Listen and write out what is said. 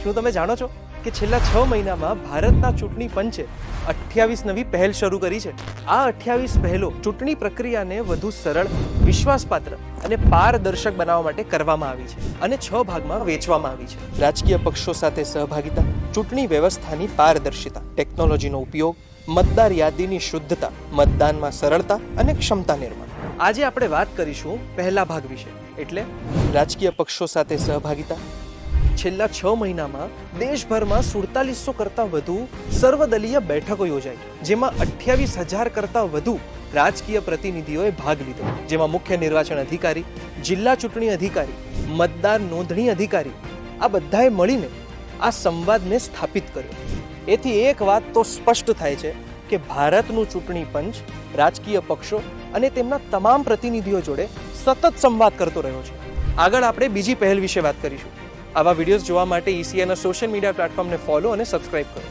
શું તમે જાણો છો કે છેલ્લા 6 મહિનામાં ભારતના ચૂંટણી પંચે 28 નવી પહેલ શરૂ કરી છે? આ 28 પહેલો ચૂંટણી પ્રક્રિયાને વધુ સરળ, વિશ્વાસપાત્ર અને પારદર્શક બનાવવા માટે કરવામાં આવી છે અને 6 ભાગમાં વહેંચવામાં આવી છે. રાજકીય પક્ષો સાથે સહભાગિતા, ચૂંટણી વ્યવસ્થાની પારદર્શિતા, ટેકનોલોજીનો ઉપયોગ, મતદાર યાદીની શુદ્ધતા, મતદાનમાં સરળતા અને ક્ષમતા નિર્માણ. આજે આપણે વાત કરીશું પહેલા ભાગ વિશે, એટલે રાજકીય પક્ષો સાથે સહભાગિતા. છેલ્લા 6 મહિનામાં દેશભરમાં 4700 કરતાં વધુ સર્વદલીય બેઠકો યોજાઈ, જેમાં 28,000 કરતાં વધુ રાજકીય પ્રતિનિધિઓએ ભાગ લીધો, જેમાં મુખ્ય નિર્વાચન અધિકારી, જિલ્લા ચૂંટણી અધિકારી, મતદાર નોંધણી અધિકારી, આ બધાએ મળીને આ સંવાદને સ્થાપિત કર્યો. એથી એક વાત તો સ્પષ્ટ થાય છે કે ભારતનું ચૂંટણી પંચ રાજકીય પક્ષો અને તેમના તમામ પ્રતિનિધિઓ જોડે સતત સંવાદ કરતો રહ્યો છે. આગળ આપણે બીજી પહેલ વિશે વાત કરીશું. આવા વિડીયોઝ જોવા માટે ECIના સોશિયલ મીડિયા પ્લેટફોર્મને ફોલો અને સબસ્ક્રાઇબ કરો.